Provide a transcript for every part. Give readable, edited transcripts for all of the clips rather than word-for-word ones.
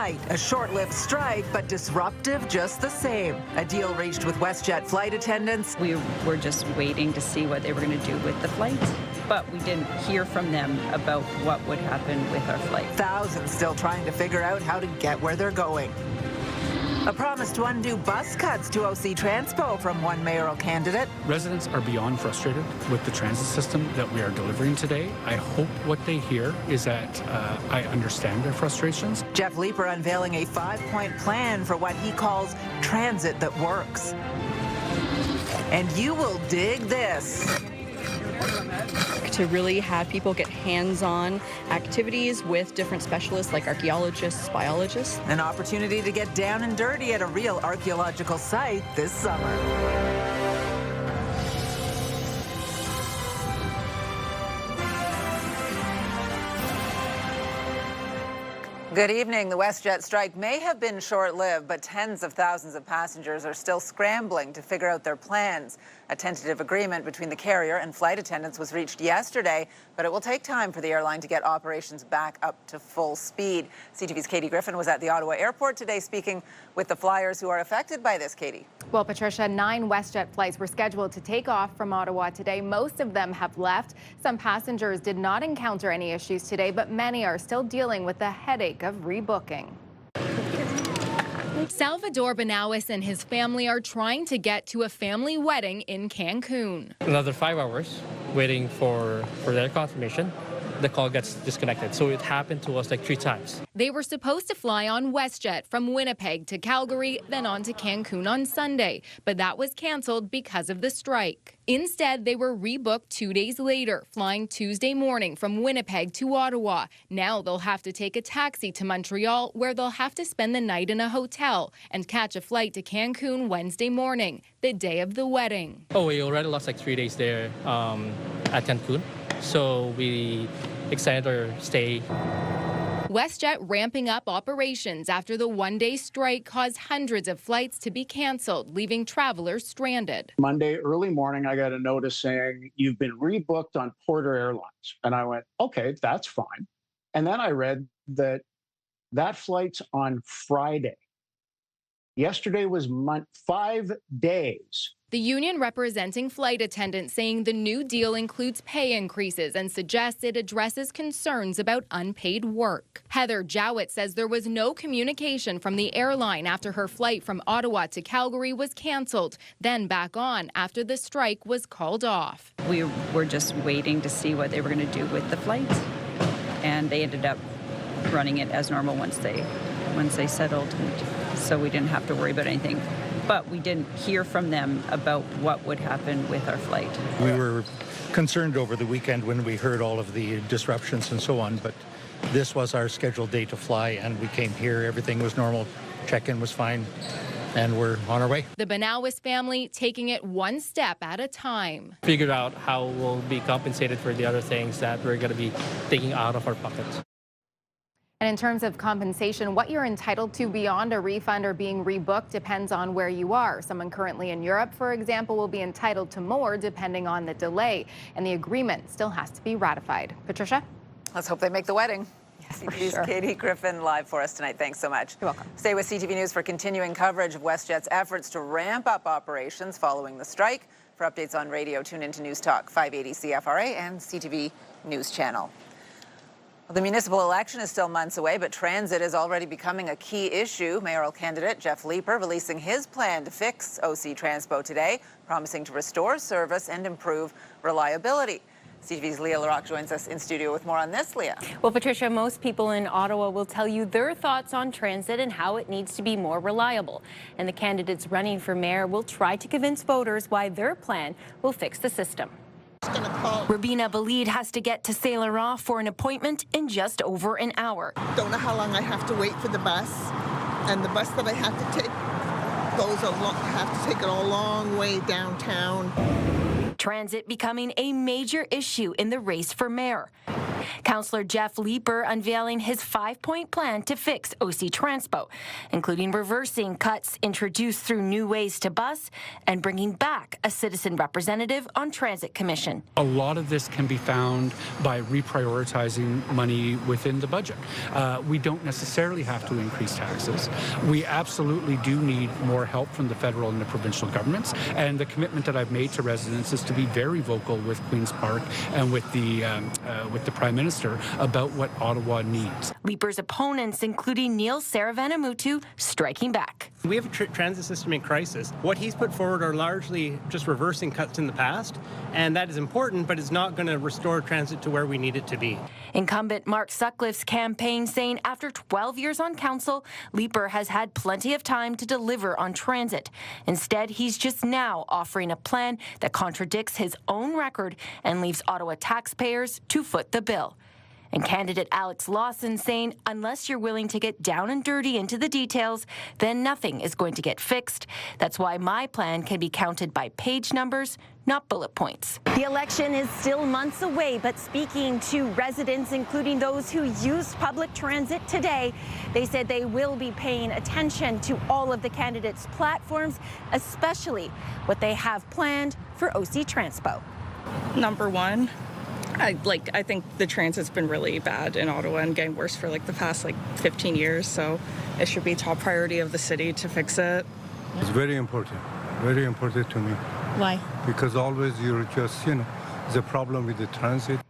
tonight. A short-lived strike, but disruptive just the same. A deal reached with WestJet flight attendants. We were just waiting to see what they were going to do with the flights, but we didn't hear from them about what would happen with our flight. Thousands still trying to figure out how to get where they're going. A promise to undo bus cuts to OC Transpo from one mayoral candidate. Residents are beyond frustrated with the transit system that we are delivering today. I hope what they hear is that I understand their frustrations. Jeff Leiper unveiling a 5-point plan for what he calls transit that works. And you will dig this. To really have people get hands-on activities with different specialists like archaeologists, biologists. An opportunity to get down and dirty at a real archaeological site this summer. Good evening. The WestJet strike may have been short-lived, but tens of thousands of passengers are still scrambling to figure out their plans. A tentative agreement between the carrier and flight attendants was reached yesterday, but it will take time for the airline to get operations back up to full speed. CTV's Katie Griffin was at the Ottawa airport today speaking with the flyers who are affected by this. Katie. Well, Patricia, 9 WestJet flights were scheduled to take off from Ottawa today. Most of them have left. Some passengers did not encounter any issues today, but many are still dealing with the headache of rebooking. Salvador Benawis and his family are trying to get to a family wedding in Cancun. Another 5 hours waiting for their confirmation. The call gets disconnected. So it happened to us like 3 times. They were supposed to fly on WestJet from Winnipeg to Calgary, then on to Cancun on Sunday, but that was canceled because of the strike. Instead, they were rebooked 2 days later, flying Tuesday morning from Winnipeg to Ottawa. Now they'll have to take a taxi to Montreal, where they'll have to spend the night in a hotel and catch a flight to Cancun Wednesday morning, the day of the wedding. Oh, we already lost like 3 days there at Cancun. So we extended our stay. WestJet ramping up operations after the one-day strike caused hundreds of flights to be canceled, leaving travelers stranded. Monday early morning, I got a notice saying, you've been rebooked on Porter Airlines. And I went, okay, that's fine. And then I read that flight's on Friday. Yesterday was 5 days. The union representing flight attendants saying the new deal includes pay increases and suggests it addresses concerns about unpaid work. Heather Jowett says there was no communication from the airline after her flight from Ottawa to Calgary was canceled, then back on after the strike was called off. We were just waiting to see what they were going to do with the flights, and they ended up running it as normal once they settled, so we didn't have to worry about anything. But we didn't hear from them about what would happen with our flight. We were concerned over the weekend when we heard all of the disruptions and so on, but this was our scheduled day to fly, and we came here. Everything was normal. Check-in was fine, and we're on our way. The Benawis family taking it one step at a time. Figured out how we'll be compensated for the other things that we're going to be taking out of our pockets. And in terms of compensation, what you're entitled to beyond a refund or being rebooked depends on where you are. Someone currently in Europe, for example, will be entitled to more depending on the delay. And the agreement still has to be ratified. Patricia? Let's hope they make the wedding. Yes, CTV's sure. Katie Griffin live for us tonight. Thanks so much. You're welcome. Stay with CTV News for continuing coverage of WestJet's efforts to ramp up operations following the strike. For updates on radio, tune into News Talk 580 CFRA and CTV News Channel. Well, the municipal election is still months away, but transit is already becoming a key issue. Mayoral candidate Jeff Leiper releasing his plan to fix OC Transpo today, promising to restore service and improve reliability. CTV's Leah Larocque joins us in studio with more on this. Leah. Well, Patricia, most people in Ottawa will tell you their thoughts on transit and how it needs to be more reliable. And the candidates running for mayor will try to convince voters why their plan will fix the system. Rabina Valid has to get to Saint Laurent for an appointment in just over an hour. Don't know how long I have to wait for the bus, and the bus that I have to take have to take it a long way downtown. Transit becoming a major issue in the race for mayor. Councillor Jeff Leiper unveiling his 5-point plan to fix OC Transpo, including reversing cuts introduced through new ways to bus and bringing back a citizen representative on Transit Commission. A lot of this can be found by reprioritizing money within the budget. We don't necessarily have to increase taxes. We absolutely do need more help from the federal and the provincial governments, and the commitment that I've made to residents is to be very vocal with Queen's Park and with the Prime Minister about what Ottawa needs. Leiper's opponents, including Neil Saravanamutu, striking back. We have a transit system in crisis. What he's put forward are largely just reversing cuts in the past, and that is important, but it's not going to restore transit to where we need it to be. Incumbent Mark Sutcliffe's campaign saying after 12 years on council, Leiper has had plenty of time to deliver on transit. Instead, he's just now offering a plan that contradicts his own record and leaves Ottawa taxpayers to foot the bill. And candidate Alex Lawson saying, unless you're willing to get down and dirty into the details, then nothing is going to get fixed. That's why my plan can be counted by page numbers, not bullet points. The election is still months away, but speaking to residents, including those who used public transit today, they said they will be paying attention to all of the candidates' platforms, especially what they have planned for OC Transpo. Number one, I think the transit's been really bad in Ottawa and getting worse for the past 15 years, so it should be top priority of the city to fix it. It's very important to me. Why? Because always you're just, there's a problem with the transit.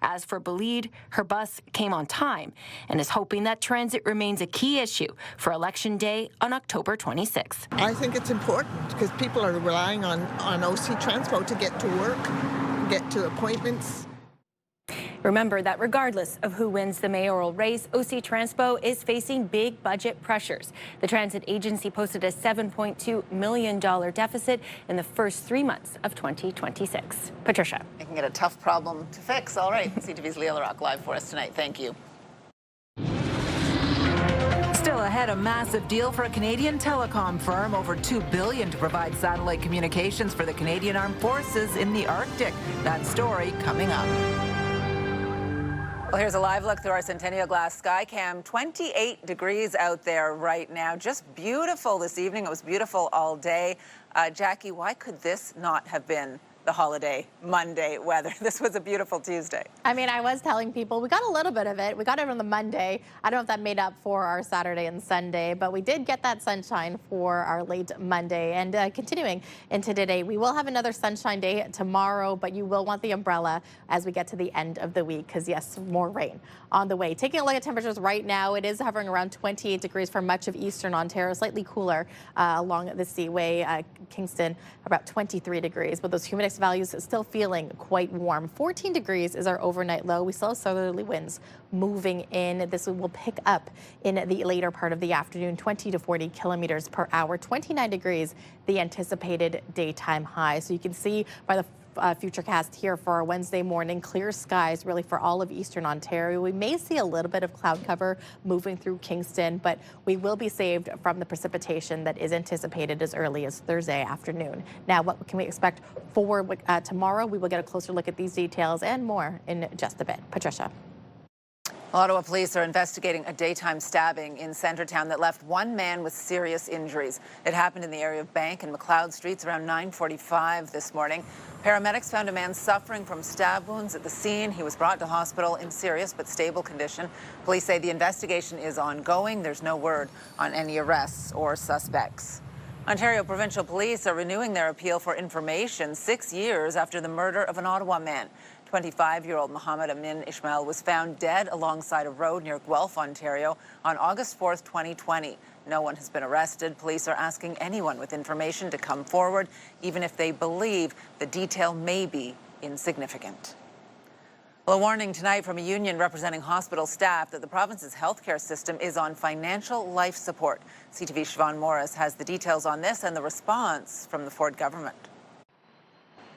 As for Boal, her bus came on time and is hoping that transit remains a key issue for Election Day on October 26th. I think it's important because people are relying on OC Transpo to get to work, get to appointments. Remember that regardless of who wins the mayoral race, OC Transpo is facing big budget pressures. The transit agency posted a $7.2 million deficit in the first 3 months of 2026. Patricia. Making it a tough problem to fix. All right, CTV's Leah LeBlanc live for us tonight. Thank you. Still ahead, a massive deal for a Canadian telecom firm, over $2 billion to provide satellite communications for the Canadian Armed Forces in the Arctic. That story coming up. Well, here's a live look through our Centennial Glass sky cam. 28 degrees out there right now. Just beautiful this evening. It was beautiful all day. Jackie, why could this not have been the holiday Monday weather? This was a beautiful Tuesday. I mean, I was telling people we got a little bit of it. We got it on the Monday. I don't know if that made up for our Saturday and Sunday, but we did get that sunshine for our late Monday. And continuing into today, we will have another sunshine day tomorrow, but you will want the umbrella as we get to the end of the week because, yes, more rain on the way. Taking a look at temperatures right now, it is hovering around 28 degrees for much of eastern Ontario, slightly cooler along the Seaway. Kingston, about 23 degrees, but those humidity values still feeling quite warm. 14 degrees is our overnight low. We still have southerly winds moving in. This will pick up in the later part of the afternoon, 20 to 40 kilometers per hour. 29 degrees, the anticipated daytime high. So you can see by the Futurecast here for our Wednesday morning, clear skies really for all of eastern Ontario. We may see a little bit of cloud cover moving through Kingston, but we will be saved from the precipitation that is anticipated as early as Thursday afternoon. Now, what can we expect for tomorrow? We will get a closer look at these details and more in just a bit. Patricia. Ottawa police are investigating a daytime stabbing in Centretown that left one man with serious injuries. It happened in the area of Bank and McLeod Streets around 9:45 this morning. Paramedics found a man suffering from stab wounds at the scene. He was brought to hospital in serious but stable condition. Police say the investigation is ongoing. There's no word on any arrests or suspects. Ontario Provincial Police are renewing their appeal for information 6 years after the murder of an Ottawa man. 25-year-old Mohammed Amin Ismail was found dead alongside a road near Guelph, Ontario on August 4th, 2020. No one has been arrested. Police are asking anyone with information to come forward, even if they believe the detail may be insignificant. Well, a warning tonight from a union representing hospital staff that the province's healthcare system is on financial life support. CTV's Siobhan Morris has the details on this and the response from the Ford government.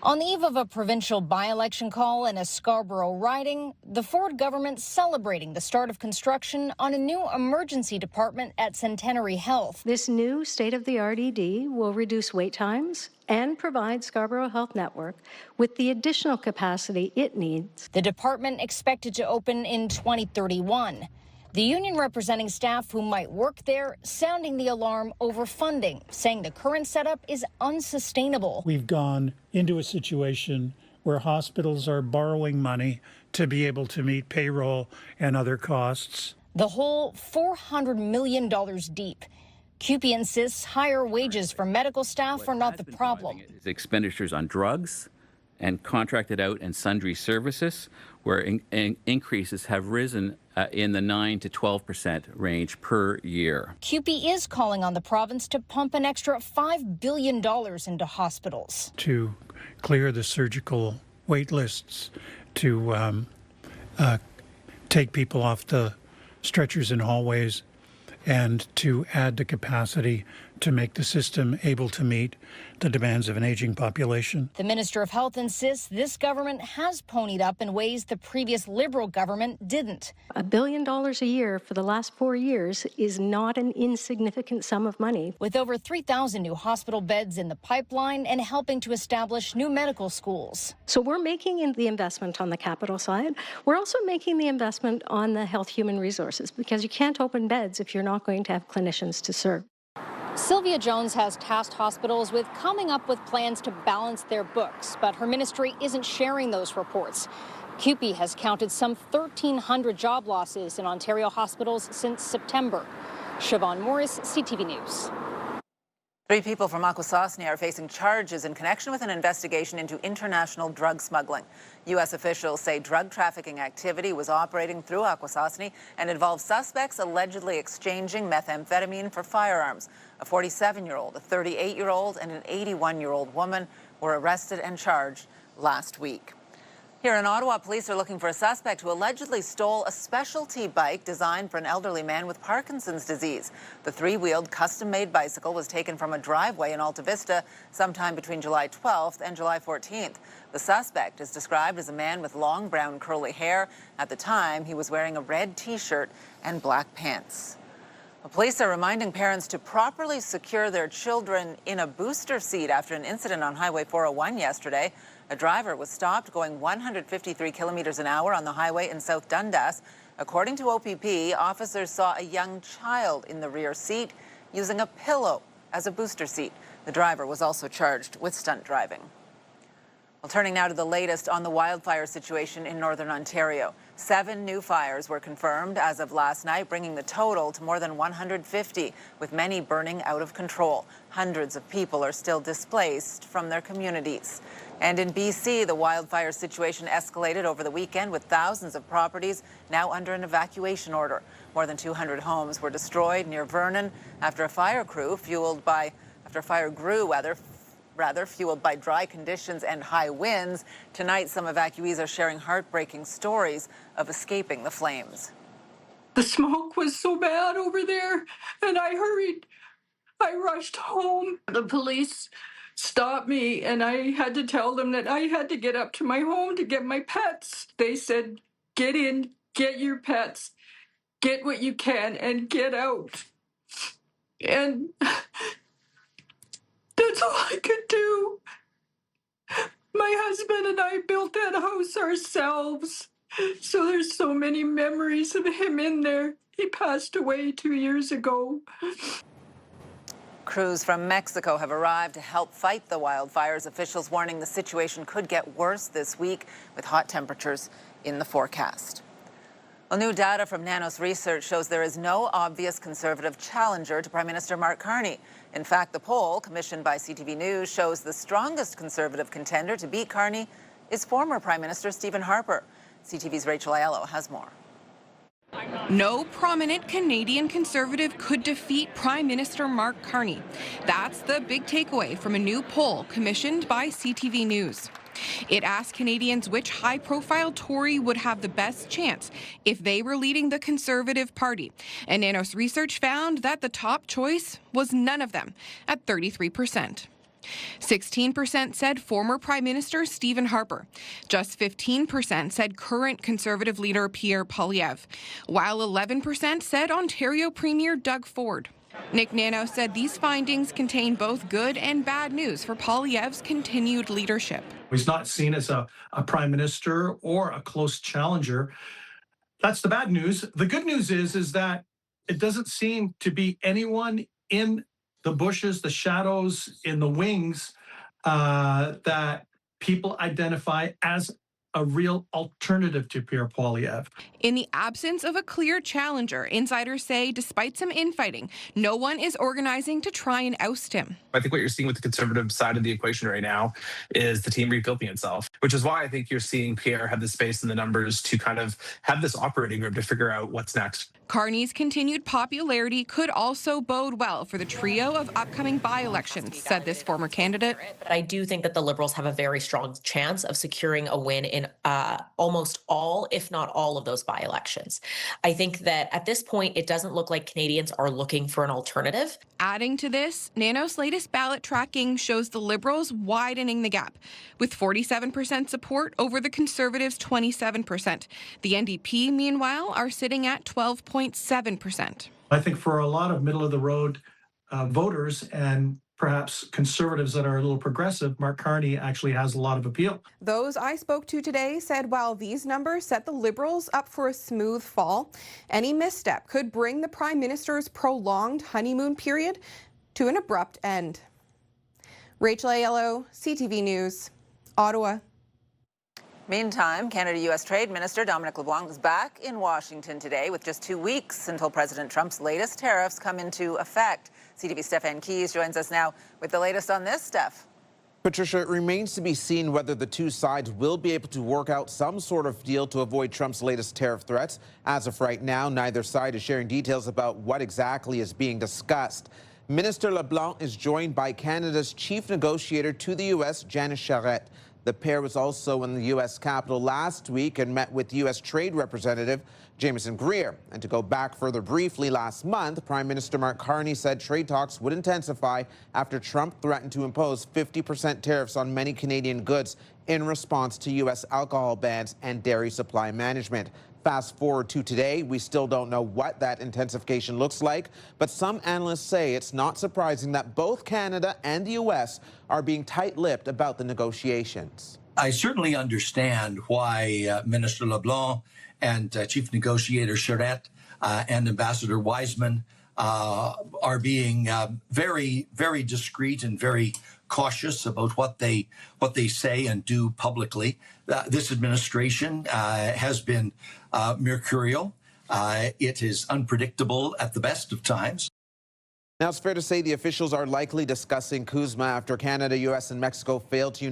On the eve of a provincial by-election call in a Scarborough riding, the Ford government celebrating the start of construction on a new emergency department at Centenary Health. This new state-of-the-art ED will reduce wait times and provide Scarborough Health Network with the additional capacity it needs. The department expected to open in 2031. The union representing staff who might work there sounding the alarm over funding, saying the current setup is unsustainable. We've gone into a situation where hospitals are borrowing money to be able to meet payroll and other costs. The hole $400 million deep. CUPE insists higher wages for medical staff are not the problem. Expenditures on drugs and contracted out and sundry services, where increases have risen in the 9 to 12% range per year. CUPE is calling on the province to pump an extra $5 billion into hospitals. To clear the surgical wait lists, to take people off the stretchers in hallways, and to add the capacity to make the system able to meet the demands of an aging population. The Minister of Health insists this government has ponied up in ways the previous Liberal government didn't. $1 billion a year for the last 4 years is not an insignificant sum of money. With over 3,000 new hospital beds in the pipeline and helping to establish new medical schools. So we're making the investment on the capital side. We're also making the investment on the health human resources, because you can't open beds if you're not going to have clinicians to serve. Sylvia Jones has tasked hospitals with coming up with plans to balance their books, but her ministry isn't sharing those reports. CUPE has counted some 1,300 job losses in Ontario hospitals since September. Siobhan Morris, CTV News. 3 people from Akwesasne are facing charges in connection with an investigation into international drug smuggling. U.S. officials say drug trafficking activity was operating through Akwesasne and involved suspects allegedly exchanging methamphetamine for firearms. A 47-year-old, a 38-year-old, and an 81-year-old woman were arrested and charged last week. Here in Ottawa, police are looking for a suspect who allegedly stole a specialty bike designed for an elderly man with Parkinson's disease. The 3-wheeled, custom-made bicycle was taken from a driveway in Alta Vista sometime between July 12th and July 14th. The suspect is described as a man with long brown curly hair. At the time, he was wearing a red T-shirt and black pants. The police are reminding parents to properly secure their children in a booster seat after an incident on Highway 401 yesterday. A driver was stopped going 153 kilometers an hour on the highway in South Dundas. According to OPP, officers saw a young child in the rear seat using a pillow as a booster seat. The driver was also charged with stunt driving. Well, turning now to the latest on the wildfire situation in Northern Ontario. 7 new fires were confirmed as of last night, bringing the total to more than 150, with many burning out of control. Hundreds of people are still displaced from their communities. And in BC, the wildfire situation escalated over the weekend, with thousands of properties now under an evacuation order. More than 200 homes were destroyed near Vernon after a fire grew, fueled by dry conditions and high winds. Tonight, some evacuees are sharing heartbreaking stories of escaping the flames. The smoke was so bad over there, and I hurried. I rushed home. The police stopped me, and I had to tell them that I had to get up to my home to get my pets. They said, get in, get your pets, get what you can, and get out. And that's all I could do. My husband and I built that house ourselves. So there's so many memories of him in there. He passed away 2 years ago. Crews from Mexico have arrived to help fight the wildfires. Officials warning the situation could get worse this week with hot temperatures in the forecast. Well, new data from Nanos Research shows there is no obvious Conservative challenger to Prime Minister Mark Carney. In fact, the poll commissioned by CTV News shows the strongest Conservative contender to beat Carney is former Prime Minister Stephen Harper. CTV's Rachel Aiello has more. No prominent Canadian Conservative could defeat Prime Minister Mark Carney. That's the big takeaway from a new poll commissioned by CTV News. It asked Canadians which high-profile Tory would have the best chance if they were leading the Conservative Party. And Nanos Research found that the top choice was none of them, at 33%. 16% said former Prime Minister Stephen Harper. Just 15% said current Conservative leader Pierre Poilievre, while 11% said Ontario Premier Doug Ford. Nick Nano said these findings contain both good and bad news for Poilievre's continued leadership. He's not seen as a prime minister or a close challenger. That's the bad news. The good news is that it doesn't seem to be anyone in the bushes, the shadows, in the wings that people identify as a real alternative to Pierre Poilievre. In the absence of a clear challenger, insiders say despite some infighting, no one is organizing to try and oust him. I think what you're seeing with the Conservative side of the equation right now is the team rebuilding itself, which is why I think you're seeing Pierre have the space and the numbers to kind of have this operating room to figure out what's next. Carney's continued popularity could also bode well for the trio of upcoming by-elections, said this former candidate. But I do think that the Liberals have a very strong chance of securing a win in almost all, if not all, of those by-elections. I think that at this point, it doesn't look like Canadians are looking for an alternative. Adding to this, Nano's latest ballot tracking shows the Liberals widening the gap, with 47% support over the Conservatives' 27%. The NDP, meanwhile, are sitting at 12.7%. I think for a lot of middle-of-the-road voters and perhaps Conservatives that are a little progressive, Mark Carney actually has a lot of appeal. Those I spoke to today said while these numbers set the Liberals up for a smooth fall, any misstep could bring the Prime Minister's prolonged honeymoon period to an abrupt end. Rachel Aiello, CTV News, Ottawa. Meantime, Canada-U.S. Trade Minister Dominic LeBlanc is back in Washington today with just 2 weeks until President Trump's latest tariffs come into effect. CTV's Stephen Keyes joins us now with the latest on this, Steph. Patricia, it remains to be seen whether the two sides will be able to work out some sort of deal to avoid Trump's latest tariff threats. As of right now, neither side is sharing details about what exactly is being discussed. Minister LeBlanc is joined by Canada's chief negotiator to the U.S., Janice Charette. The pair was also in the U.S. Capitol last week and met with U.S. Trade Representative Jameson Greer. And to go back further briefly, last month, Prime Minister Mark Carney said trade talks would intensify after Trump threatened to impose 50% tariffs on many Canadian goods in response to U.S. alcohol bans and dairy supply management. Fast forward to today, we still don't know what that intensification looks like, but some analysts say it's not surprising that both Canada and the U.S. are being tight-lipped about the negotiations. I certainly understand why Minister LeBlanc and Chief Negotiator Charette and Ambassador Wiseman are being very, very discreet and very cautious about what they say and do publicly. This administration has been mercurial. It is unpredictable at the best of times. Now, it's fair to say the officials are likely discussing CUSMA after Canada, U.S. and Mexico failed to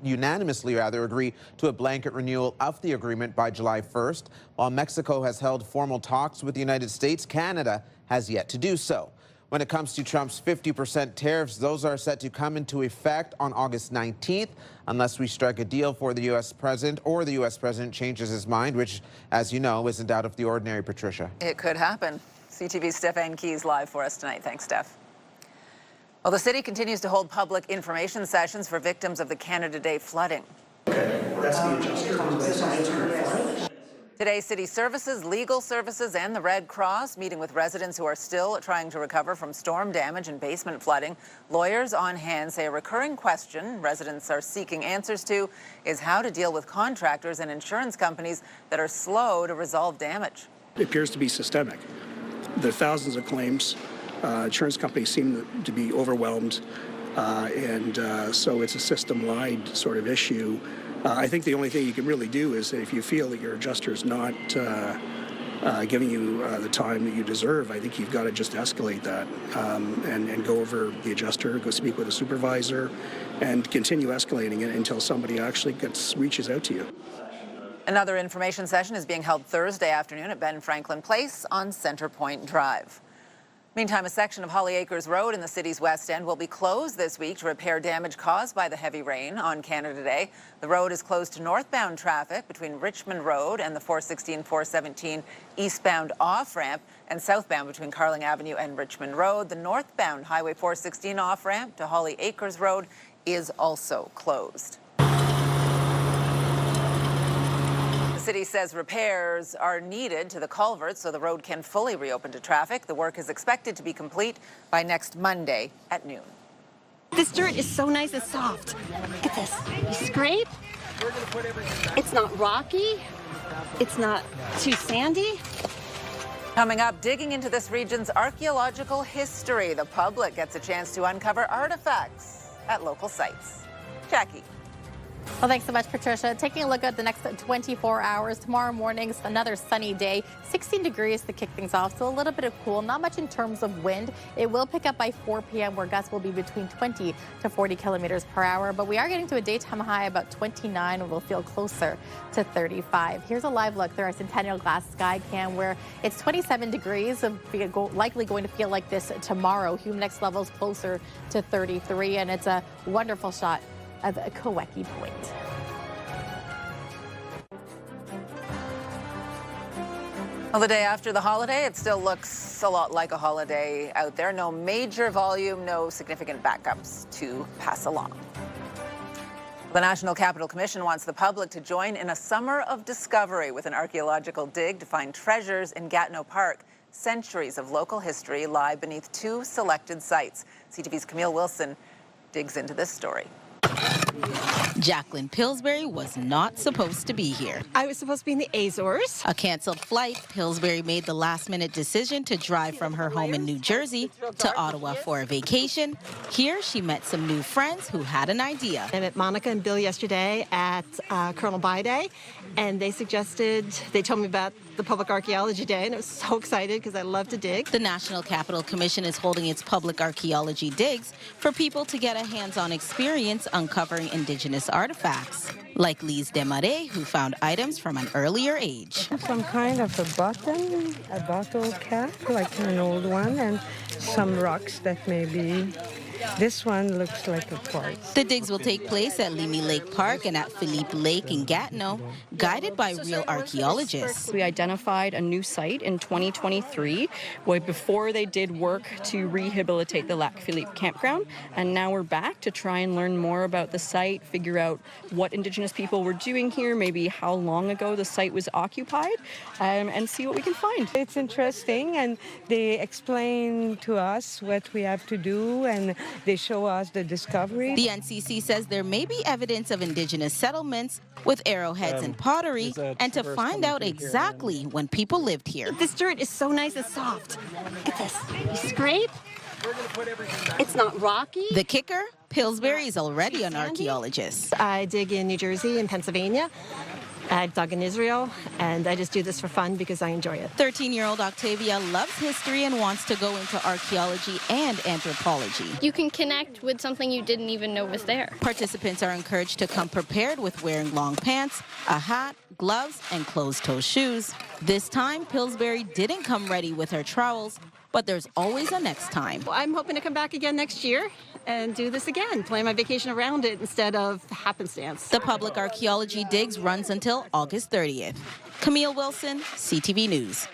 unanimously agree to a blanket renewal of the agreement by July 1st. While Mexico has held formal talks with the United States, Canada has yet to do so. When it comes to Trump's 50% tariffs, those are set to come into effect on August 19th, unless we strike a deal for the U.S. president or the U.S. president changes his mind, which, as you know, isn't out of the ordinary, Patricia. It could happen. CTV's Stephen Keyes live for us tonight. Thanks, Steph. Well, the city continues to hold public information sessions for victims of the Canada Day flooding. Today, city services, legal services, and the Red Cross meeting with residents who are still trying to recover from storm damage and basement flooding. Lawyers on hand say a recurring question residents are seeking answers to is how to deal with contractors and insurance companies that are slow to resolve damage. It appears to be systemic. There are thousands of claims. Insurance companies seem to be overwhelmed, so it's a system-wide sort of issue. I think the only thing you can really do is if you feel that your adjuster is not giving you the time that you deserve, I think you've got to just escalate that and go over the adjuster, go speak with a supervisor, and continue escalating it until somebody actually reaches out to you. Another information session is being held Thursday afternoon at Ben Franklin Place on Centre Point Drive. Meantime, a section of Holly Acres Road in the city's west end will be closed this week to repair damage caused by the heavy rain on Canada Day. The road is closed to northbound traffic between Richmond Road and the 416-417 eastbound off-ramp, and southbound between Carling Avenue and Richmond Road. The northbound Highway 416 off-ramp to Holly Acres Road is also closed. The city says repairs are needed to the culverts so the road can fully reopen to traffic. The work is expected to be complete by next Monday at noon. This dirt is so nice and soft. Look at this. You scrape. It's not rocky. It's not too sandy. Coming up, digging into this region's archaeological history. The public gets a chance to uncover artifacts at local sites. Jackie. Well, thanks so much, Patricia. Taking a look at the next 24 hours. Tomorrow morning, another sunny day. 16 degrees to kick things off, so a little bit of cool. Not much in terms of wind. It will pick up by 4 p.m. where gusts will be between 20 to 40 kilometers per hour. But we are getting to a daytime high about 29, and we'll feel closer to 35. Here's a live look through our Centennial Glass Sky Cam where it's 27 degrees. Likely going to feel like this tomorrow. Humidex levels closer to 33, and it's a wonderful shot of Kaweki Point. Well, the day after the holiday, it still looks a lot like a holiday out there. No major volume, no significant backups to pass along. The National Capital Commission wants the public to join in a summer of discovery with an archaeological dig to find treasures in Gatineau Park. Centuries of local history lie beneath 2 selected sites. CTV's Camille Wilson digs into this story. Jacqueline Pillsbury was not supposed to be here. I was supposed to be in the Azores. A canceled flight, Pillsbury made the last-minute decision to drive from her home in New Jersey to Ottawa for a vacation. Here, she met some new friends who had an idea. I met Monica and Bill yesterday at Colonel By Day, and they told me about the Public Archaeology Day, and I was so excited because I love to dig. The National Capital Commission is holding its public archaeology digs for people to get a hands-on experience uncovering Indigenous artifacts, like Lise Desmarais, who found items from an earlier age. Some kind of a bottle cap, like an old one, and some rocks that maybe. This one looks like a quartz. The digs will take place at Limy Lake Park and at Philippe Lake in Gatineau, guided by real archaeologists. We identified a new site in 2023 before they did work to rehabilitate the Lac Philippe campground. And now we're back to try and learn more about the site, figure out what Indigenous people were doing here, maybe how long ago the site was occupied, and see what we can find. It's interesting, and they explain to us what we have to do, and they show us the discovery. The NCC says there may be evidence of Indigenous settlements with arrowheads and pottery, and to find out exactly when people lived here. This dirt is so nice and soft. Look at this. You scrape. It's not rocky. The kicker? Pillsbury is already an archaeologist. I dig in New Jersey and Pennsylvania. I've dug in Israel, and I just do this for fun because I enjoy it. 13-year-old Octavia loves history and wants to go into archaeology and anthropology. You can connect with something you didn't even know was there. Participants are encouraged to come prepared with wearing long pants, a hat, gloves, and closed-toe shoes. This time, Pillsbury didn't come ready with her trowels, but there's always a next time. Well, I'm hoping to come back again next year and do this again, plan my vacation around it instead of happenstance. The Public Archaeology Digs runs until August 30th. Camille Wilson, CTV News.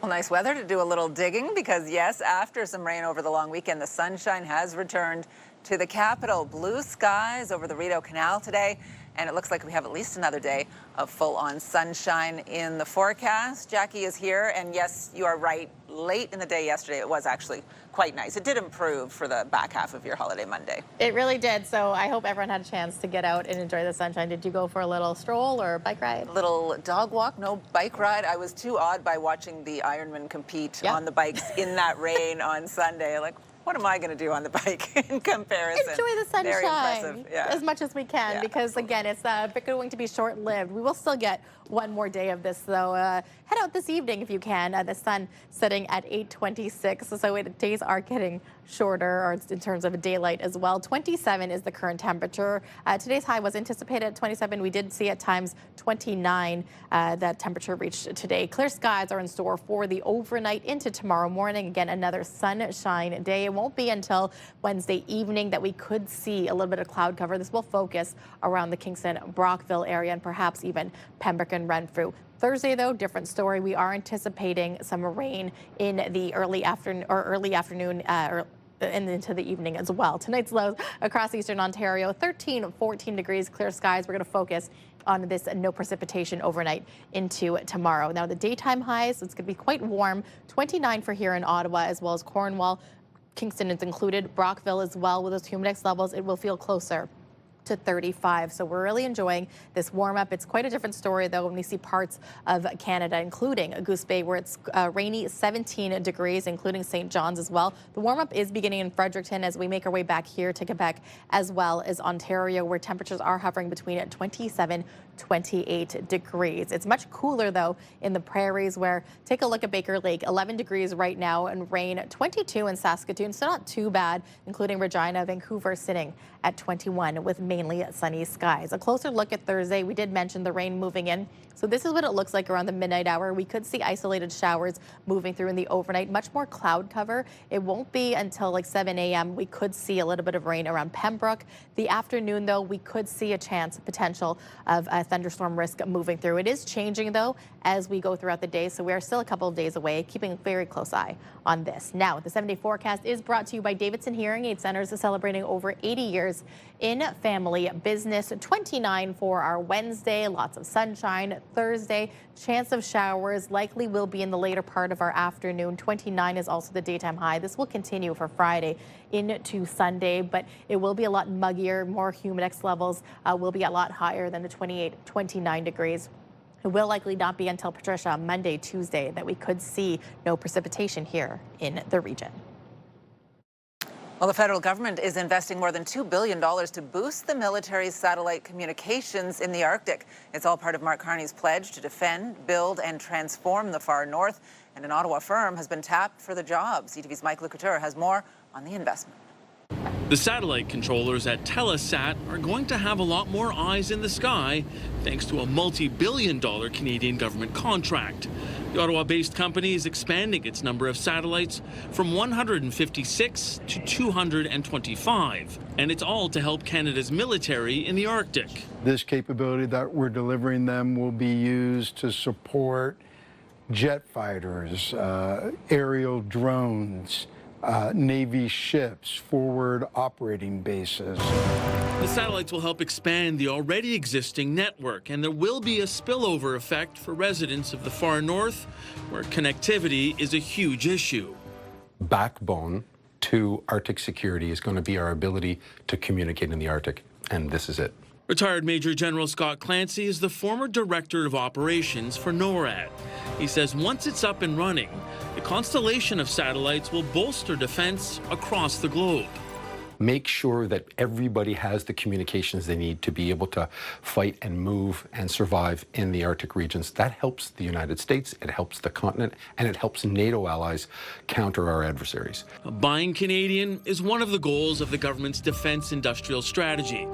Well, nice weather to do a little digging because, yes, after some rain over the long weekend, the sunshine has returned to the capital. Blue skies over the Rideau Canal today, and it looks like we have at least another day of full-on sunshine in the forecast. Jackie is here, and yes, you are right. Late in the day yesterday, it was actually quite nice. It did improve for the back half of your holiday Monday. It really did, so I hope everyone had a chance to get out and enjoy the sunshine. Did you go for a little stroll or bike ride? Little dog walk, no bike ride. I was too awed by watching the Ironman compete on the bikes in that rain on Sunday. Like, what am I going to do on the bike in comparison? Enjoy the sunshine Very impressive. Yeah. as much as we can, because again, it's going to be short-lived. We will still get one more day of this, though. Head out this evening if you can. The sun setting at 8:26, so days are getting shorter, or in terms of daylight as well. 27 is the current temperature. Today's high was anticipated at 27. We did see at times 29 that temperature reached today. Clear skies are in store for the overnight into tomorrow morning. Again, another sunshine day. It won't be until Wednesday evening that we could see a little bit of cloud cover. This will focus around the Kingston-Brockville area and perhaps even Pembroke and Renfrew. Thursday, though, different story. We are anticipating some rain in the early afternoon and into the evening as well. Tonight's lows across eastern Ontario, 13, 14 degrees, clear skies. We're going to focus on this no precipitation overnight into tomorrow. Now, the daytime highs, it's going to be quite warm, 29 for here in Ottawa, as well as Cornwall. Kingston is included, Brockville as well. With those humidex levels, it will feel closer to 35. So we're really enjoying this warm up. It's quite a different story, though, when we see parts of Canada, including Goose Bay, where it's rainy, 17 degrees, including St. John's as well. The warm up is beginning in Fredericton as we make our way back here to Quebec, as well as Ontario, where temperatures are hovering between 27 28 degrees. It's much cooler, though, in the prairies, where take a look at Baker Lake, 11 degrees right now, and rain 22 in Saskatoon, so not too bad, including Regina. Vancouver sitting at 21 with mainly sunny skies. A closer look at Thursday. We did mention the rain moving in. So this is what it looks like around the midnight hour. We could see isolated showers moving through in the overnight, much more cloud cover. It won't be until like 7 a.m. We could see a little bit of rain around Pembroke. The afternoon, though, we could see a potential of a thunderstorm risk moving through. It is changing, though, as we go throughout the day. So we are still a couple of days away, keeping a very close eye on this. Now, the 7-day forecast is brought to you by Davidson Hearing Aid Centers, celebrating over 80 years in family business. 29 for our Wednesday, lots of sunshine. Thursday, chance of showers likely will be in the later part of our afternoon. 29 is also the daytime high. This will continue for Friday into Sunday, but it will be a lot muggier. More humidex levels will be a lot higher than the 28, 29 degrees. It will likely not be until Patricia, Monday, Tuesday, that we could see no precipitation here in the region. Well, the federal government is investing more than $2 billion to boost the military's satellite communications in the Arctic. It's all part of Mark Carney's pledge to defend, build, and transform the far north. And an Ottawa firm has been tapped for the job. CTV's Mike Lecouture has more on the investment. The satellite controllers at Telesat are going to have a lot more eyes in the sky thanks to a multi-billion-dollar Canadian government contract. The Ottawa-based company is expanding its number of satellites from 156 to 225, and it's all to help Canada's military in the Arctic. This capability that we're delivering them will be used to support jet fighters, aerial drones, Navy ships, forward operating bases. The satellites will help expand the already existing network, and there will be a spillover effect for residents of the far north, where connectivity is a huge issue. Backbone to Arctic security is going to be our ability to communicate in the Arctic, and this is it. Retired Major General Scott Clancy is the former Director of Operations for NORAD. He says once it's up and running, the constellation of satellites will bolster defense across the globe. Make sure that everybody has the communications they need to be able to fight and move and survive in the Arctic regions. That helps the United States, it helps the continent, and it helps NATO allies counter our adversaries. Buying Canadian is one of the goals of the government's defense industrial strategy,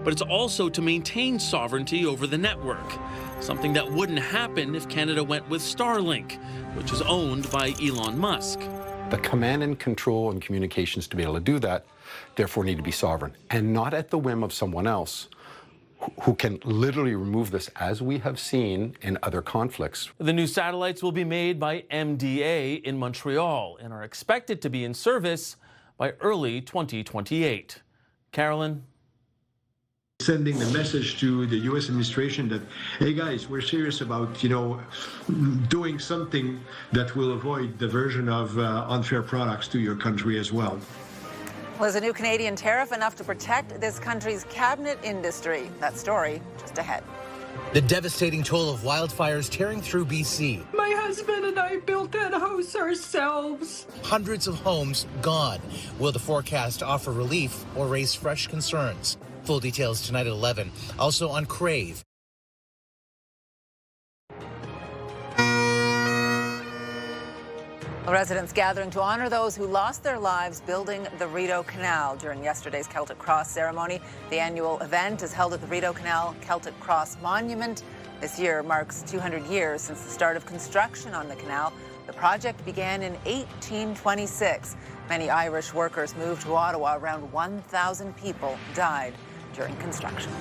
but it's also to maintain sovereignty over the network, something that wouldn't happen if Canada went with Starlink, which is owned by Elon Musk. The command and control and communications to be able to do that therefore need to be sovereign and not at the whim of someone else who can literally remove this, as we have seen in other conflicts. The new satellites will be made by MDA in Montreal and are expected to be in service by early 2028. Carolyn? Sending the message to the U.S. administration that, hey guys, we're serious about, doing something that will avoid diversion of unfair products to your country as well. Well, is a new Canadian tariff enough to protect this country's cabinet industry? That story just ahead. The devastating toll of wildfires tearing through BC. My husband husband and I built that house ourselves. Hundreds of homes gone. Will the forecast offer relief or raise fresh concerns? Full details tonight at 11. Also on Crave. Residents gathering to honor those who lost their lives building the Rideau Canal during yesterday's Celtic Cross ceremony. The annual event is held at the Rideau Canal Celtic Cross Monument. This year marks 200 years since the start of construction on the canal. The project began in 1826. Many Irish workers moved to Ottawa. Around 1,000 people died during construction.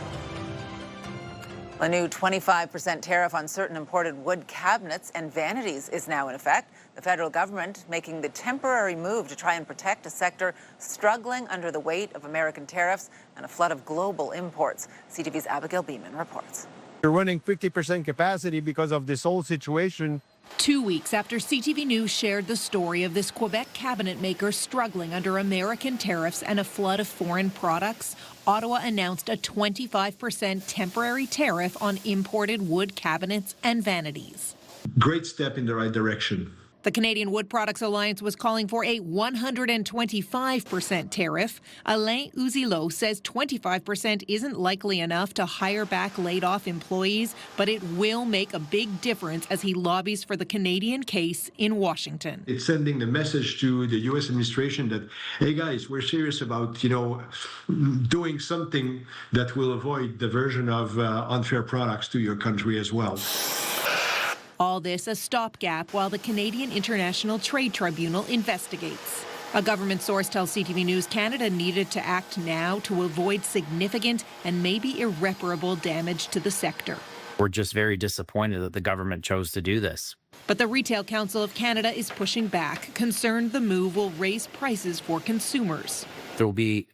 A new 25% tariff on certain imported wood cabinets and vanities is now in effect. The federal government making the temporary move to try and protect a sector struggling under the weight of American tariffs and a flood of global imports. CTV's Abigail Beeman reports. We're running 50% capacity because of this whole situation. 2 weeks after CTV News shared the story of this Quebec cabinet maker struggling under American tariffs and a flood of foreign products, Ottawa announced a 25% temporary tariff on imported wood cabinets and vanities. Great step in the right direction. The Canadian Wood Products Alliance was calling for a 125% tariff. Alain Ouzilot says 25% isn't likely enough to hire back laid-off employees, but it will make a big difference as he lobbies for the Canadian case in Washington. It's sending the message to the U.S. administration that, hey guys, we're serious about, doing something that will avoid diversion of unfair products to your country as well. All this a stopgap while the Canadian International Trade Tribunal investigates. A government source tells CTV News Canada needed to act now to avoid significant and maybe irreparable damage to the sector. We're just very disappointed that the government chose to do this. But the Retail Council of Canada is pushing back, concerned the move will raise prices for consumers. There will be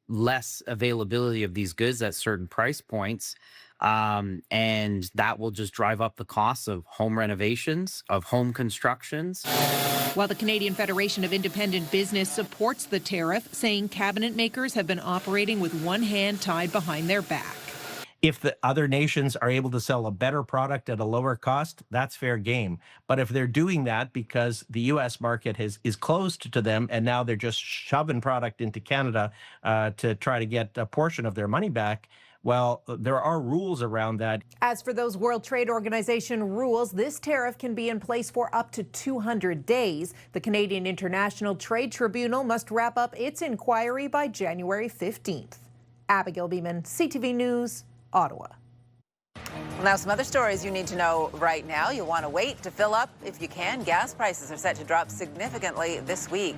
less availability of these goods at certain price points. And that will just drive up the costs of home renovations, of home constructions. While the Canadian Federation of Independent Business supports the tariff, saying cabinet makers have been operating with one hand tied behind their back. If the other nations are able to sell a better product at a lower cost, that's fair game. But if they're doing that because the U.S. market is closed to them and now they're just shoving product into Canada to try to get a portion of their money back, well, there are rules around that. As for those World Trade Organization rules, this tariff can be in place for up to 200 days. The Canadian International Trade Tribunal must wrap up its inquiry by January 15th. Abigail Beeman, CTV News, Ottawa. Now, some other stories you need to know right now. You'll want to wait to fill up if you can. Gas prices are set to drop significantly this week.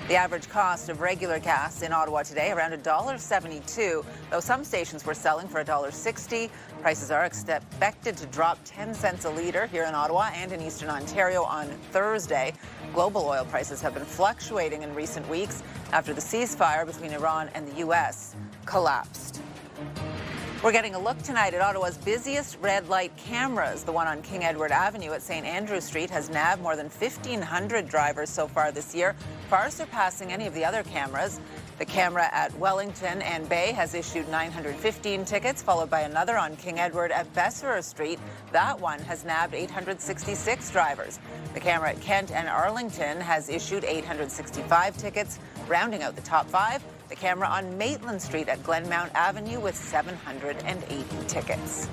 The average cost of regular gas in Ottawa today around $1.72, though some stations were selling for $1.60. Prices are expected to drop 10 cents a litre here in Ottawa and in Eastern Ontario on Thursday. Global oil prices have been fluctuating in recent weeks after the ceasefire between Iran and the U.S. collapsed. We're getting a look tonight at Ottawa's busiest red light cameras. The one on King Edward Avenue at St. Andrew Street has nabbed more than 1,500 drivers so far this year, far surpassing any of the other cameras. The camera at Wellington and Bay has issued 915 tickets, followed by another on King Edward at Besserer Street. That one has nabbed 866 drivers. The camera at Kent and Arlington has issued 865 tickets, rounding out the top five. The camera on Maitland Street at Glenmount Avenue with 780 tickets.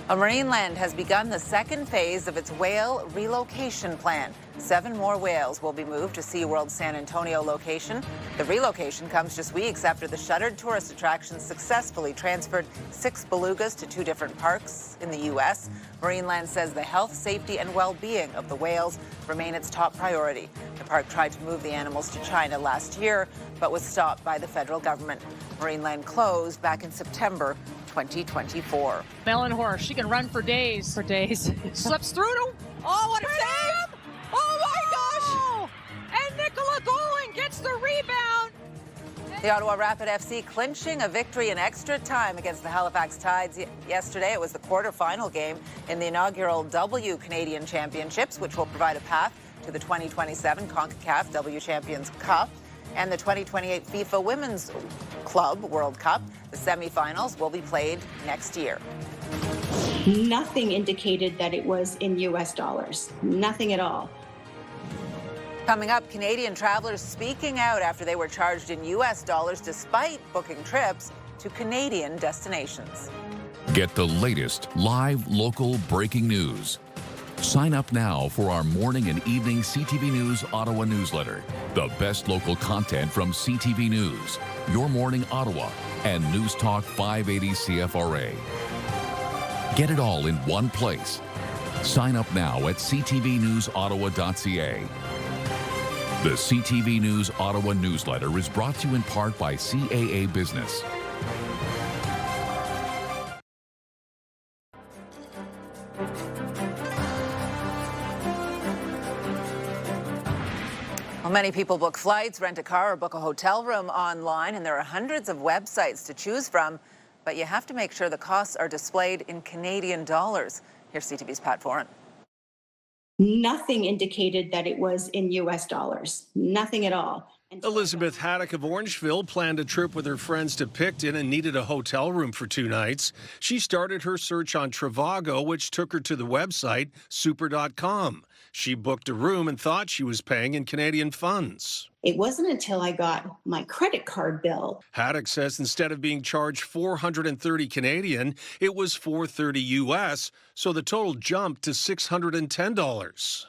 Marineland has begun the second phase of its whale relocation plan. 7 more whales will be moved to SeaWorld's San Antonio location. The relocation comes just weeks after the shuttered tourist attraction successfully transferred 6 belugas to 2 different parks in the U.S. Marineland says the health, safety, and well-being of the whales remain its top priority. The park tried to move the animals to China last year, but was stopped by the federal government. Marineland closed back in September 2024. Melon horse, she can run for days. Slips through to. Oh, what a save! Oh my gosh! And Nicola Golan gets the rebound. The Ottawa Rapid FC clinching a victory in extra time against the Halifax Tides yesterday. It was the quarterfinal game in the inaugural W Canadian Championships, which will provide a path to the 2027 CONCACAF W Champions Cup and the 2028 FIFA Women's Club World Cup. The semifinals will be played next year. Nothing indicated that it was in US dollars. Nothing at all. Coming up, Canadian travelers speaking out after they were charged in U.S. dollars despite booking trips to Canadian destinations. Get the latest live local breaking news. Sign up now for our morning and evening CTV News Ottawa newsletter. The best local content from CTV News, Your Morning Ottawa, and News Talk 580 CFRA. Get it all in one place. Sign up now at ctvnewsottawa.ca. The CTV News Ottawa newsletter is brought to you in part by CAA Business. Well, many people book flights, rent a car, or book a hotel room online, and there are hundreds of websites to choose from, but you have to make sure the costs are displayed in Canadian dollars. Here's CTV's Pat Foran. Nothing indicated that it was in US dollars. Nothing at all. Elizabeth Haddock of Orangeville planned a trip with her friends to Picton and needed a hotel room for 2 nights. She started her search on Trivago, which took her to the website super.com. She booked a room and thought she was paying in Canadian funds. It wasn't until I got my credit card bill. Haddock says instead of being charged $430 Canadian, it was $430 US, so the total jumped to $610.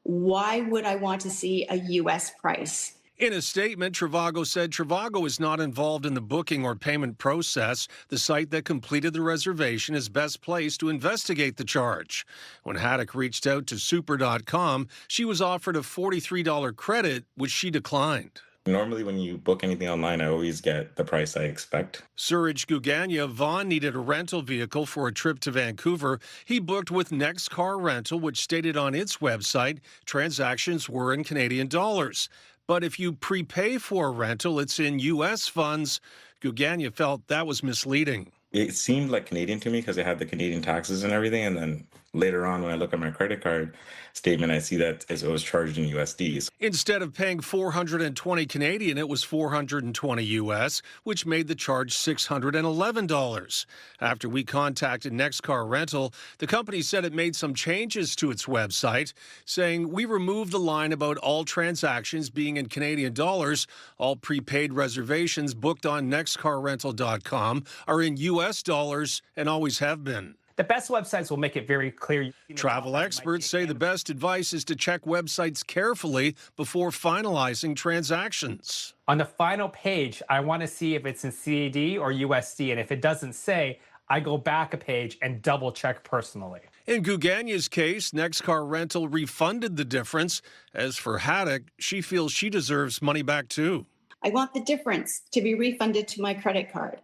Why would I want to see a US price? In a statement, Trivago said Trivago is not involved in the booking or payment process. The site that completed the reservation is best placed to investigate the charge. When Haddock reached out to super.com, she was offered a $43 credit, which she declined. Normally, when you book anything online, I always get the price I expect. Suraj Guganya Vaughn needed a rental vehicle for a trip to Vancouver. He booked with Next Car Rental, which stated on its website transactions were in Canadian dollars. But if you prepay for a rental, it's in U.S. funds. Guganya felt that was misleading. It seemed like Canadian to me because it had the Canadian taxes and everything. And then later on, when I look at my credit card statement, I see that it was charged in USDs. Instead of paying $420 Canadian, it was $420 US, which made the charge $611. After we contacted Next Car Rental, the company said it made some changes to its website, saying we removed the line about all transactions being in Canadian dollars. All prepaid reservations booked on nextcarrental.com are in US dollars and always have been. The best websites will make it very clear. Travel experts say the best advice is to check websites carefully before finalizing transactions. On the final page, I want to see if it's in CAD or USD, and if it doesn't say, I go back a page and double check personally. In Guganya's case, Next Car Rental refunded the difference. As for Haddock, she feels she deserves money back too. I want the difference to be refunded to my credit card.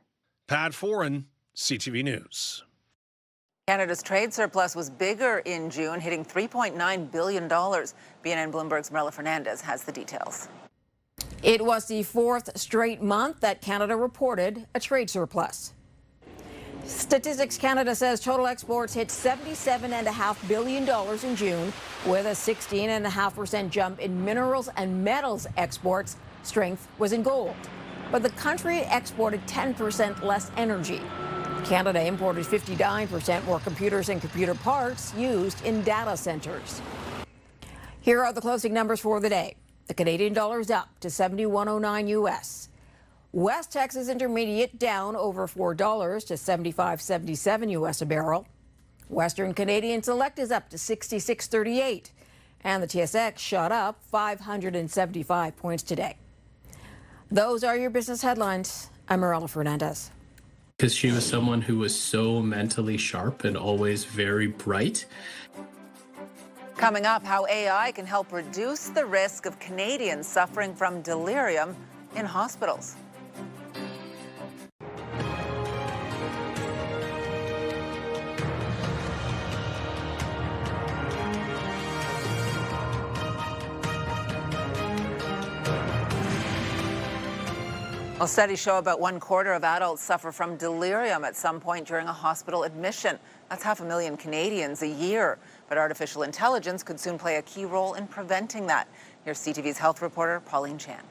Pat Foran, CTV News. Canada's trade surplus was bigger in June, hitting $3.9 billion. BNN Bloomberg's Marilla Fernandez has the details. It was the 4th straight month that Canada reported a trade surplus. Statistics Canada says total exports hit $77.5 billion in June, with a 16.5% jump in minerals and metals exports. Strength was in gold. But the country exported 10% less energy. Canada imported 59% more computers and computer parts used in data centers. Here are the closing numbers for the day. The Canadian dollar is up to 71.09 US. West Texas Intermediate down over $4 to 75.77 US a barrel. Western Canadian Select is up to 66.38. And the TSX shot up 575 points today. Those are your business headlines. I'm Marilla Fernandez. Because she was someone who was so mentally sharp and always very bright. Coming up, how AI can help reduce the risk of Canadians suffering from delirium in hospitals. Well, studies show about 1/4 of adults suffer from delirium at some point during a hospital admission. That's 500,000 Canadians a year. But artificial intelligence could soon play a key role in preventing that. Here's CTV's health reporter, Pauline Chan.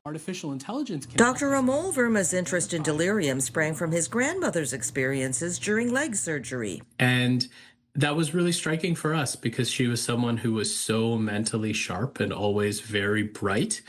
Artificial intelligence can... Dr. Amol Verma's interest in delirium sprang from his grandmother's experiences during leg surgery. And that was really striking for us because she was someone who was so mentally sharp and always very bright.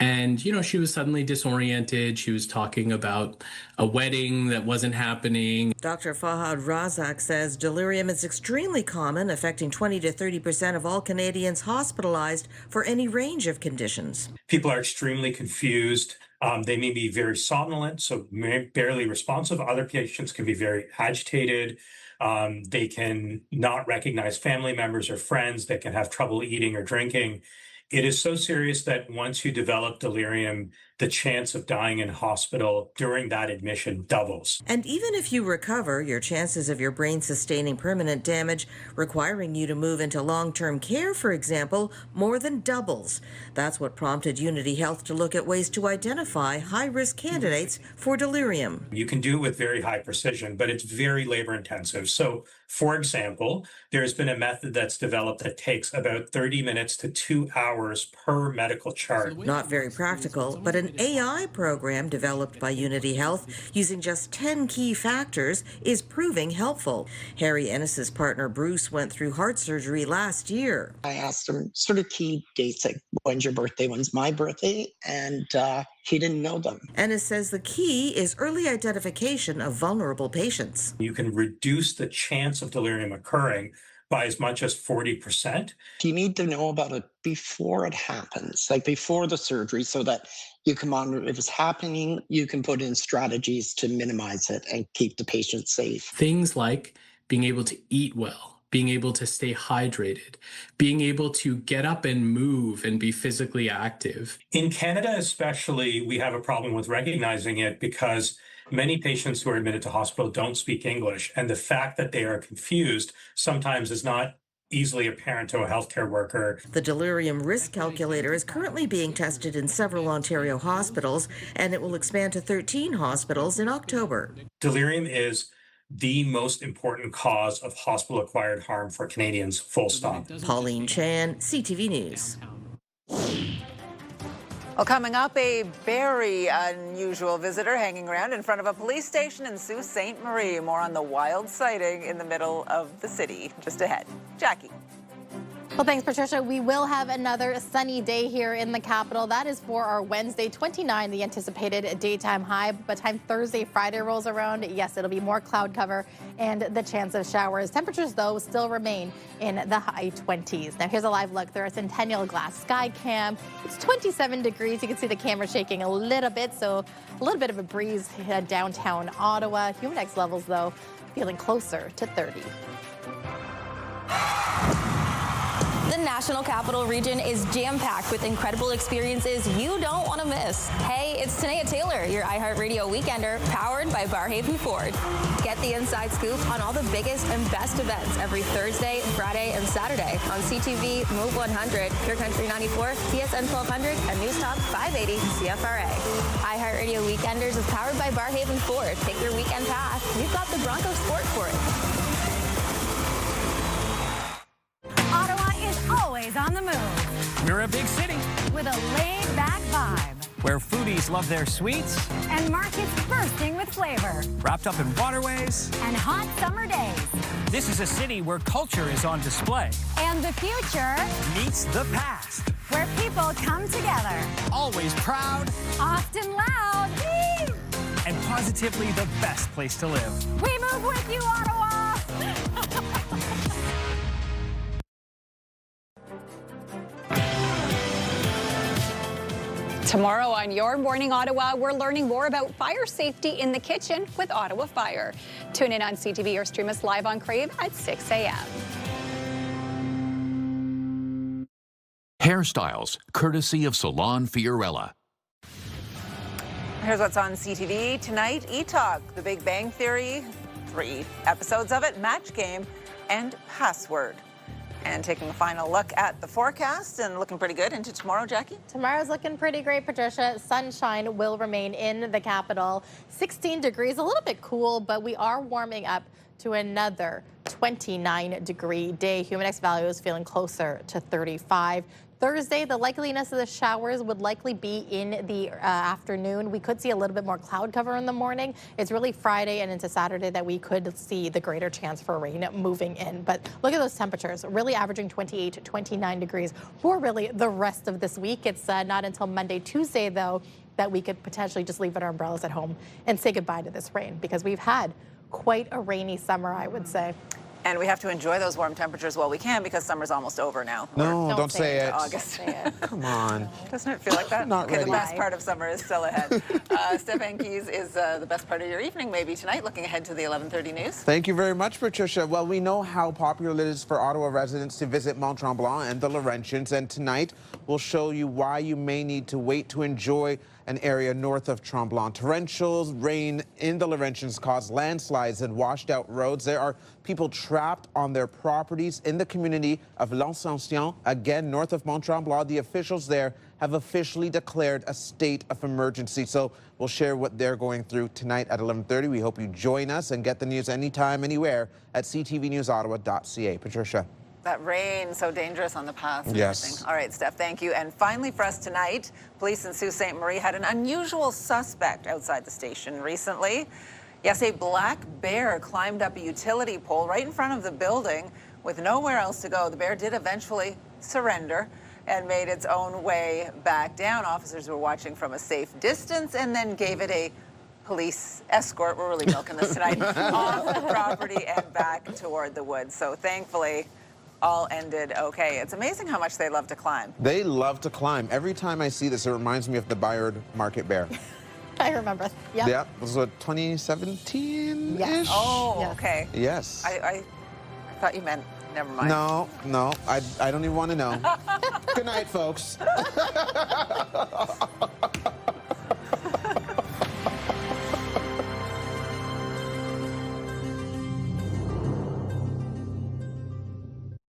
And, you know, she was suddenly disoriented. She was talking about a wedding that wasn't happening. Dr. Fahad Razak says delirium is extremely common, affecting 20 to 30% of all Canadians hospitalized for any range of conditions. People are extremely confused. They may be very somnolent, so barely responsive. Other patients can be very agitated. They can not recognize family members or friends. They can have trouble eating or drinking. It is so serious that once you develop delirium, the chance of dying in hospital during that admission doubles. And even if you recover, your chances of your brain sustaining permanent damage, requiring you to move into long-term care, for example, more than doubles. That's what prompted Unity Health to look at ways to identify high-risk candidates for delirium. You can do it with very high precision, but it's very labor-intensive. So, for example, there's been a method that's developed that takes about 30 minutes to 2 hours per medical chart. Not very practical, but an AI program developed by Unity Health using just 10 key factors is proving helpful. Harry Ennis's partner Bruce went through heart surgery last year. I asked him sort of key dates, like when's your birthday, when's my birthday, and he didn't know them. Ennis says the key is early identification of vulnerable patients. You can reduce the chance of delirium occurring by as much as 40%. You need to know about it before it happens, like before the surgery, so that you can monitor if it's happening, you can put in strategies to minimize it and keep the patient safe. Things like being able to eat well, being able to stay hydrated, being able to get up and move and be physically active. In Canada especially, we have a problem with recognizing it because many patients who are admitted to hospital don't speak English, and the fact that they are confused sometimes is not easily apparent to a healthcare worker. The delirium risk calculator is currently being tested in several Ontario hospitals, and it will expand to 13 hospitals in October. Delirium is the most important cause of hospital-acquired harm for Canadians, full stop. Pauline Chan, CTV News. Well, coming up, a very unusual visitor hanging around in front of a police station in Sault Ste. Marie. More on the wild sighting in the middle of the city just ahead. Jackie. Well, thanks, Patricia. We will have another sunny day here in the capital. That is for our Wednesday, 29, the anticipated daytime high. By the time Thursday, Friday rolls around, yes, it'll be more cloud cover and the chance of showers. Temperatures, though, still remain in the high 20s. Now, here's a live look through our Centennial Glass Sky Cam. It's 27 degrees. You can see the camera shaking a little bit, so a little bit of a breeze downtown Ottawa. Humidex levels, though, feeling closer to 30. The National Capital Region is jam-packed with incredible experiences you don't want to miss. Hey, it's Tanea Taylor, your iHeartRadio Weekender, powered by Barhaven Ford. Get the inside scoop on all the biggest and best events every Thursday, Friday, and Saturday on CTV, Move 100, Pure Country 94, TSN 1200, and News Talk 580 CFRA. iHeartRadio Weekenders is powered by Barhaven Ford. Take your weekend path. We've got the Bronco Sport for it. Always on the move. We're a big city With a laid-back vibe. where foodies love their sweets And markets bursting with flavor. wrapped up in waterways. And hot summer days. This is a city where culture is on display. And the future Meets the past. where people come together. Always proud. Often loud. Whee! And positively the best place to live. We move with you, Ottawa! Tomorrow on Your Morning Ottawa, we're learning more about fire safety in the kitchen with Ottawa Fire. Tune in on CTV or stream us live on Crave at 6 a.m. Hairstyles, courtesy of Salon Fiorella. Here's what's on CTV tonight. E-Talk, The Big Bang Theory, 3 episodes of it, Match Game, and Password. And taking a final look at the forecast and looking pretty good into tomorrow, Jackie. Tomorrow's looking pretty great, Patricia. Sunshine will remain in the capital. 16 degrees, a little bit cool, but we are warming up to another 29-degree day. Humidex value is feeling closer to 35. Thursday, the likeliness of the showers would likely be in the afternoon. We could see a little bit more cloud cover in the morning. It's really Friday and into Saturday that we could see the greater chance for rain moving in. But look at those temperatures, really averaging 28 to 29 degrees for really the rest of this week. It's not until Monday, Tuesday, though, that we could potentially just leave our umbrellas at home and say goodbye to this rain, because we've had quite a rainy summer, I would say. And we have to enjoy those warm temperatures while we can, because summer's almost over now. No, don't say it. August. Come on. Doesn't it feel like that? Not okay, ready. The best part of summer is still ahead. Stefan Keys is the best part of your evening, maybe tonight, looking ahead to the 11:30 news. Thank you very much, Patricia. Well, we know how popular it is for Ottawa residents to visit Mont Tremblant and the Laurentians, and tonight we'll show you why you may need to wait to enjoy an area north of Tremblant. Torrential rain in the Laurentians caused landslides and washed out roads. There are people trapped on their properties in the community of L'Ascension, again north of Mont Tremblant. The officials there have officially declared a state of emergency. So we'll share what they're going through tonight at 11:30. We hope you join us and get the news anytime, anywhere at ctvnewsottawa.ca. Patricia. That rain, so dangerous on the path. And Yes. everything. All right, Steph, thank you. And finally for us tonight, police in Sault Ste. Marie had an unusual suspect outside the station recently. Yes, a black bear climbed up a utility pole right in front of the building with nowhere else to go. The bear did eventually surrender and made its own way back down. Officers were watching from a safe distance and then gave it a police escort. We're really milking this tonight. Off the property and back toward the woods. So thankfully, all ended okay. It's amazing how much they love to climb. They love to climb. Every time I see this, it reminds me of the Bayard Market Bear. I remember. Yep. Yeah, this was what, 2017-ish? Yes. Oh, okay. Yes. I thought you meant, never mind. No, I don't even want to know. Good night, folks.